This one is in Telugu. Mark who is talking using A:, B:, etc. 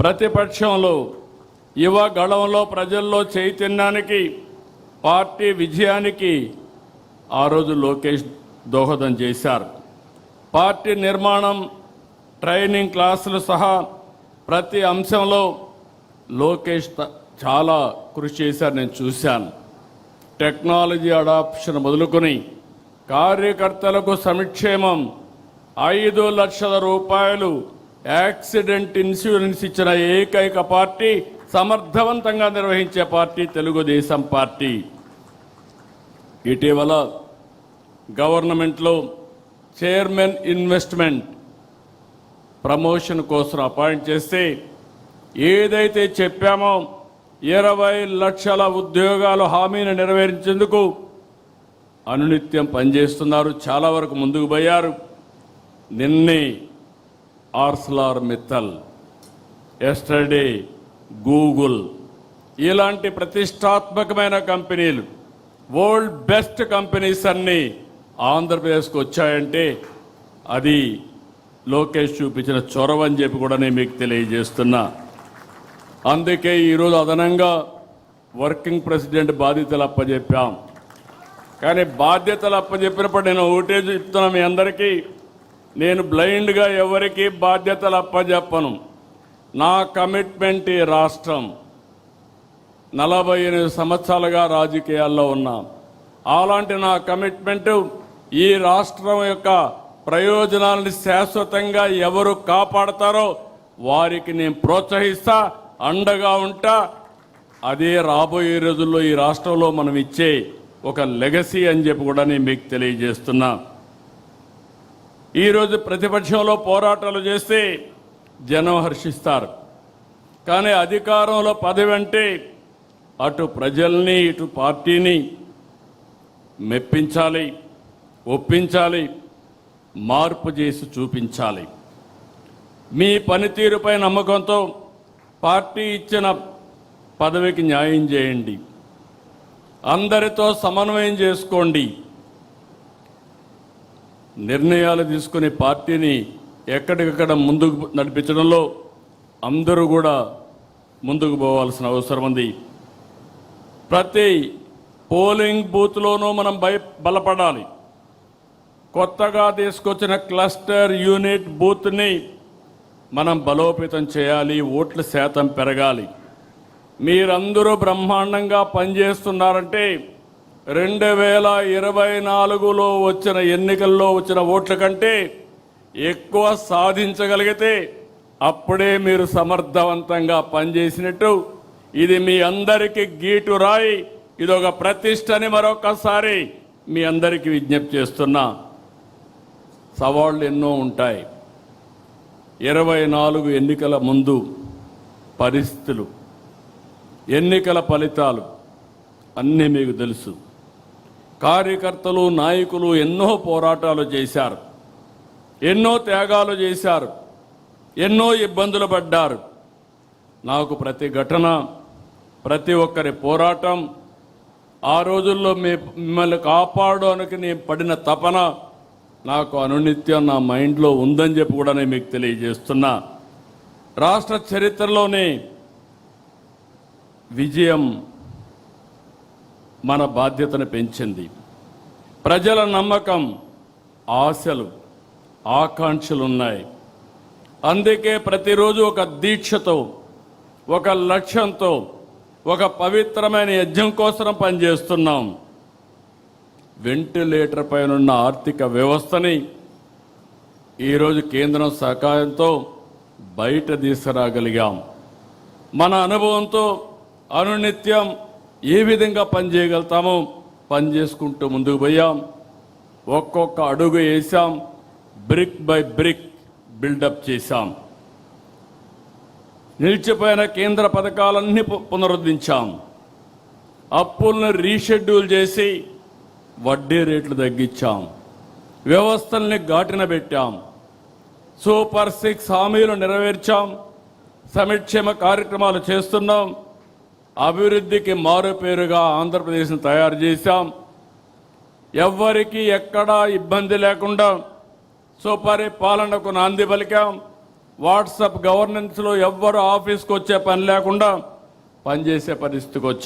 A: ప్రతిపక్షంలో యువ గళంలో ప్రజల్లో చైతన్యానికి పార్టీ విజయానికి ఆ రోజు లోకేష్ దోహదం చేశారు. పార్టీ నిర్మాణం, ట్రైనింగ్ క్లాసులు సహా ప్రతి అంశంలో లోకేష్ చాలా కృషి చేశారు, నేను చూశాను. టెక్నాలజీ అడాప్షన్ మొదలుకొని కార్యకర్తలకు సంక్షేమం, 5 లక్షల రూపాయలు యాక్సిడెంట్ ఇన్సూరెన్స్ ఇచ్చిన ఏకైక పార్టీ, సమర్థవంతంగా నిర్వహించే పార్టీ తెలుగుదేశం పార్టీ. ఇటీవల గవర్నమెంట్లో చైర్మన్ ఇన్వెస్ట్మెంట్ ప్రమోషన్ కోసం అపాయింట్ చేస్తే ఏదైతే చెప్పామో 20 లక్షల ఉద్యోగాల హామీని నెరవేర్చేందుకు అనునిత్యం పనిచేస్తున్నారు. చాలా వరకు ముందుకు పోయారు. నిన్నే ఆర్సెలర్ మిత్తల్, ఎస్టర్డే గూగుల్, ఇలాంటి ప్రతిష్టాత్మకమైన కంపెనీలు, వరల్డ్ బెస్ట్ కంపెనీస్ అన్నీ ఆంధ్రప్రదేశ్కు వచ్చాయంటే అది లోకేష్ చూపించిన చొరవ అని చెప్పి కూడా నేను మీకు తెలియజేస్తున్నా. అందుకే ఈరోజు అదనంగా వర్కింగ్ ప్రెసిడెంట్ బాధ్యతలు అప్పచెప్పాం. కానీ బాధ్యతలు అప్పచెప్పినప్పుడు నేను ఒకటే చెప్తున్నా మీ అందరికీ, నేను బ్లైండ్గా ఎవరికి బాధ్యతలు అప్పచెప్పను. నా కమిట్మెంట్ ఈ రాష్ట్రం. 48 సంవత్సరాలుగా రాజకీయాల్లో ఉన్నాం. అలాంటి నా కమిట్మెంట్ ఈ రాష్ట్రం యొక్క ప్రయోజనాలను శాశ్వతంగా ఎవరు కాపాడతారో వారికి నేను ప్రోత్సహిస్తా, అండగా ఉంటా. అదే రాబోయే రోజుల్లో ఈ రాష్ట్రంలో మనం ఇచ్చే ఒక లెగసీ అని చెప్పి కూడా నేను మీకు తెలియజేస్తున్నా. ఈరోజు ప్రతిపక్షంలో పోరాటాలు చేస్తే జనం హర్షిస్తారు. కానీ అధికారంలో పదవి అంటే అటు ప్రజల్ని ఇటు పార్టీని మెప్పించాలి, ఒప్పించాలి, మార్పు చేసి చూపించాలి. మీ పనితీరుపై నమ్మకంతో పార్టీ ఇచ్చిన పదవికి న్యాయం చేయండి. అందరితో సమన్వయం చేసుకోండి. నిర్ణయాలు తీసుకుని పార్టీని ఎక్కడికక్కడ ముందుకు నడిపించడంలో అందరూ కూడా ముందుకు పోవాల్సిన అవసరం ఉంది. ప్రతి పోలింగ్ బూత్లోనూ మనం బలపడాలి. కొత్తగా తీసుకొచ్చిన క్లస్టర్ యూనిట్ బూత్ని మనం బలోపేతం చేయాలి. ఓట్ల శాతం పెరగాలి. మీరందరూ బ్రహ్మాండంగా పనిచేస్తున్నారంటే 2024లో వచ్చిన ఎన్నికల్లో వచ్చిన ఓట్ల కంటే ఎక్కువ సాధించగలిగితే అప్పుడే మీరు సమర్థవంతంగా పనిచేసినట్టు. ఇది మీ అందరికీ గీటు రాయి. ఇదొక ప్రతిష్టని మరొకసారి మీ అందరికీ విజ్ఞప్తి చేస్తున్నా. సవాళ్ళు ఎన్నో ఉంటాయి. 24 ఎన్నికల ముందు పరిస్థితులు, ఎన్నికల ఫలితాలు అన్నీ మీకు తెలుసు. కార్యకర్తలు, నాయకులు ఎన్నో పోరాటాలు చేశారు, ఎన్నో త్యాగాలు చేశారు, ఎన్నో ఇబ్బందులు పడ్డారు. నాకు ప్రతి ఘటన, ప్రతి ఒక్కరి పోరాటం, ఆ రోజుల్లో మిమ్మల్ని కాపాడడానికి నేను పడిన తపన నాకు అనునిత్యం నా మైండ్లో ఉందని చెప్పి కూడా నేను మీకు తెలియజేస్తున్నా. రాష్ట్ర చరిత్రలోనే విజయం మన బాధ్యతను పెంచింది. ప్రజల నమ్మకం, ఆశలు, ఆకాంక్షలు ఉన్నాయి. అందుకే ప్రతిరోజు ఒక దీక్షతో, ఒక లక్ష్యంతో, ఒక పవిత్రమైన యజ్ఞం కోసం పనిచేస్తున్నాం. వెంటిలేటర్ పైనున్న ఆర్థిక వ్యవస్థని ఈరోజు కేంద్రం సహకారంతో బయట తీసుకురాగలిగాం. మన అనుభవంతో అనునిత్యం ఏ విధంగా పనిచేయగలుగుతామో పనిచేసుకుంటూ ముందుకు పోయాం. ఒక్కొక్క అడుగు వేసాం. బ్రిక్ బై బ్రిక్ బిల్డప్ చేశాం. నిలిచిపోయిన కేంద్ర పథకాలన్నీ పునరుద్ధరించాం. అప్పులను రీషెడ్యూల్ చేసి వడ్డీ రేట్లు తగ్గించాం. వ్యవస్థల్ని ఘాటిన పెట్టాం. సూపర్ 6 హామీలు నెరవేర్చాం. సంక్షేమ కార్యక్రమాలు చేస్తున్నాం. అభివృద్ధికి మారుపేరుగా ఆంధ్రప్రదేశ్ను తయారు చేశాం. ఎవ్వరికీ ఎక్కడా ఇబ్బంది లేకుండా సుపరిపాలనకు నాంది పలికాం. వాట్సాప్ గవర్నెన్స్లో ఎవ్వరు ఆఫీస్కి వచ్చే పని లేకుండా పనిచేసే పరిస్థితికి వచ్చారు.